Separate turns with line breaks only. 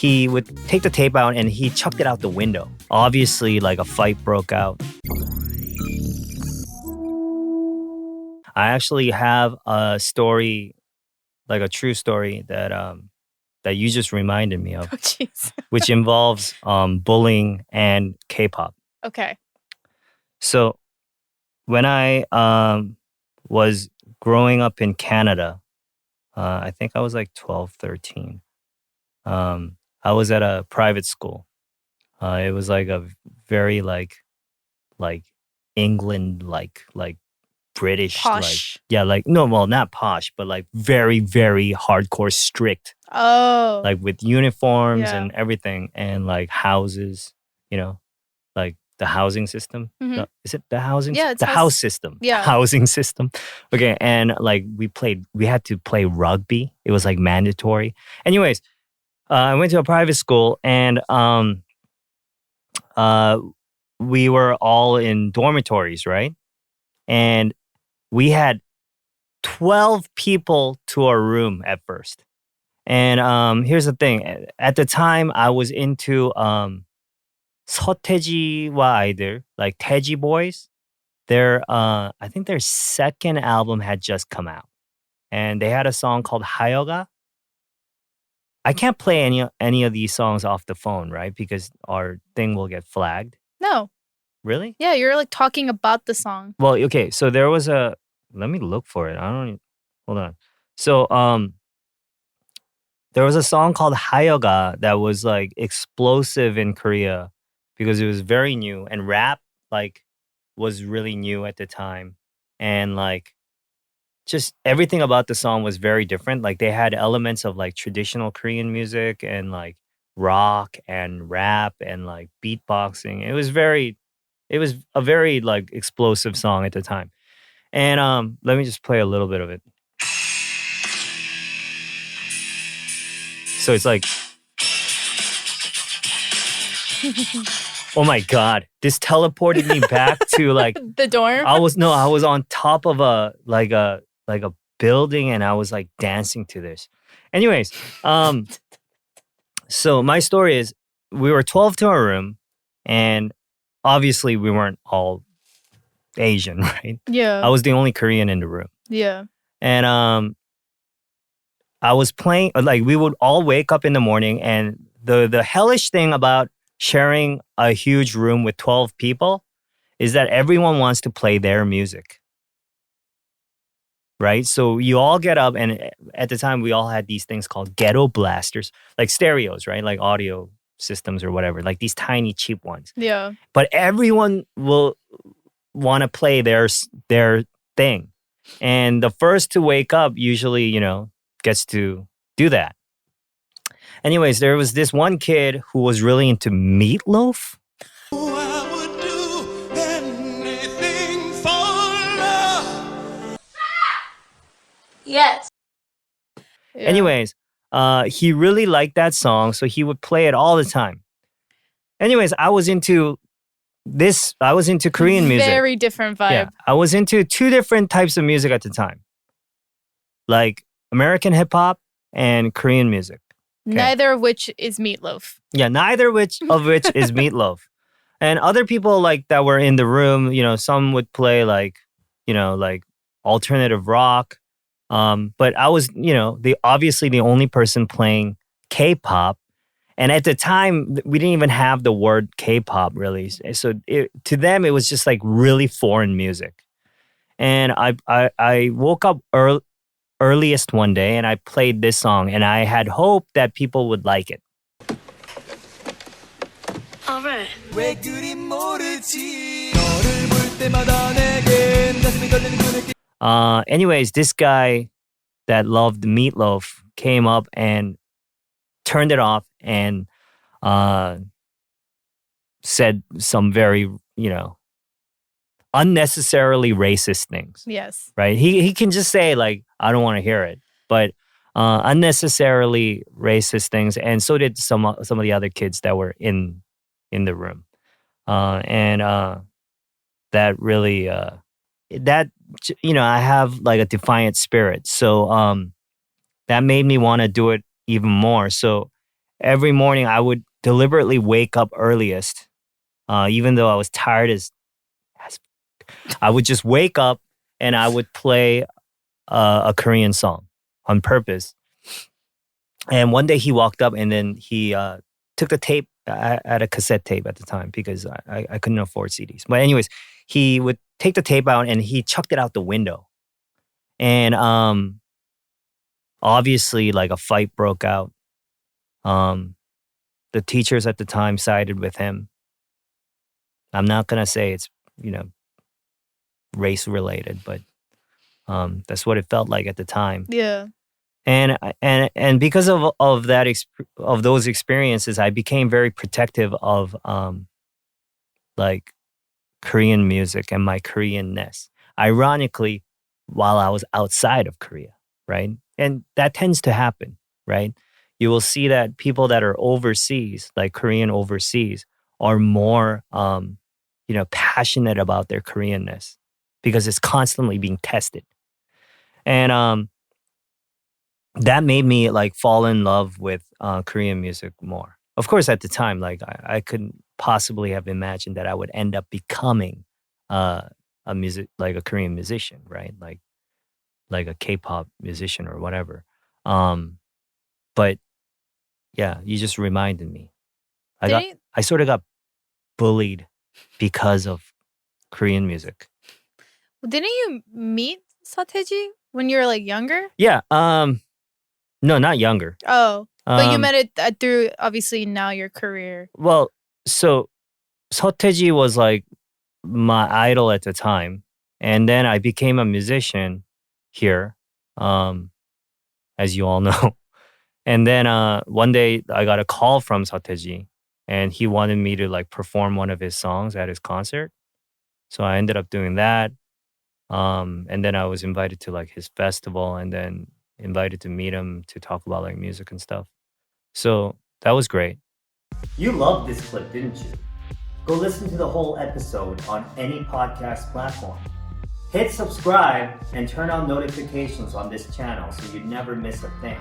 he would take the tape out and he chucked it out the window. Obviously, like a fight broke out. I actually have a story, like a true story that you just reminded me of,
Oh, jeez.
which involves bullying and K-pop.
Okay.
So when I was growing up in Canada, I think I was like 12, 13. I was at a private school. It was like a very like England like British
Posh.
no, well, not posh, but like very, very hardcore strict.
Oh.
Like with uniforms
Yeah.
and everything and like houses, like the housing system.
Mhm.
No, is it the housing?
Yeah, it's
the house system.
Yeah.
Housing system. Okay, and like we had to play rugby. It was like mandatory. Anyways, I went to a private school and we were all in dormitories, right? And we had 12 people to our room at first. And here's the thing. At the time, I was into 서태지와 아이들, like Teji Boys. I think their second album had just come out. And they had a song called 하여가. I can't play any of these songs off the phone, right? Because our thing will get flagged.
No.
Really?
Yeah, you're like talking about the song.
Well, okay. So there was let me look for it. Hold on. So, there was a song called 하여가 that was like explosive in Korea because it was very new and rap like was really new at the time. And like just everything about the song was very different. Like they had elements of like traditional Korean music and like rock and rap and like beatboxing. It was a very like explosive song at the time. And let me just play a little bit of it. So it's like, oh my God, this teleported me back to like
The dorm?
I was on top of a building and I was like dancing to this. Anyways, so my story is we were 12 to our room and obviously we weren't all Asian, right?
Yeah.
I was the only Korean in the room.
Yeah.
And I was playing, like we would all wake up in the morning and the hellish thing about sharing a huge room with 12 people is that everyone wants to play their music. Right? So you all get up and at the time we all had these things called ghetto blasters, like stereos, right? Like audio systems or whatever, like these tiny cheap ones.
Yeah.
But everyone will want to play their thing. And the first to wake up usually, gets to do that. Anyways, there was this one kid who was really into Meatloaf.
I would do anything for love.
Yes.
Yeah.
Anyways, he really liked that song, so he would play it all the time. Anyways, I was into Korean music.
Very different vibe.
Yeah, I was into two different types of music at the time. Like American hip hop and Korean music. Okay.
Neither of which is Meatloaf.
Yeah, neither of which is Meatloaf. And other people like that were in the room, some would play like alternative rock. But I was, obviously the only person playing K-pop. And at the time, we didn't even have the word K-pop really. So to them, it was just like really foreign music. And I woke up earliest one day and I played this song and I had hope that people would like it.
All right.
Anyways, this guy that loved Meatloaf came up and turned it off and said some very, unnecessarily racist things.
Yes.
Right? He can just say like, I don't want to hear it. But unnecessarily racist things. And so did some of the other kids that were in the room. And that really, I have like a defiant spirit. So that made me want to do it even more. So every morning I would deliberately wake up earliest, even though I was tired as I would just wake up and I would play a Korean song on purpose. And one day he walked up and then he took the tape. I had a cassette tape at the time because I couldn't afford CDs. But anyways, he would take the tape out and he chucked it out the window. And obviously, like a fight broke out. The teachers at the time sided with him. I'm not gonna say it's race related, but that's what it felt like at the time.
Yeah.
And because of that of those experiences, I became very protective of like Korean music and my Koreanness. Ironically, while I was outside of Korea, right? And that tends to happen, right? You will see that people that are overseas, like Korean overseas, are more passionate about their Koreanness because it's constantly being tested. And that made me like fall in love with Korean music more. Of course, at the time, like I couldn't possibly have imagined that I would end up becoming a Korean musician, right? Like a K-pop musician or whatever. But yeah, you just reminded me. I sort of got bullied because of Korean music.
Didn't you meet Sateji when you were like younger?
Yeah. No, not younger.
Oh, but you met it through obviously now your career.
Well, so Sateji was like my idol at the time, and then I became a musician here, as you all know. And then one day I got a call from Sateji, and he wanted me to like perform one of his songs at his concert. So I ended up doing that. And then I was invited to like his festival and then invited to meet him to talk about like music and stuff. So that was great. You loved this clip, didn't you? Go listen to the whole episode on any podcast platform. Hit subscribe and turn on notifications on this channel so you never miss a thing.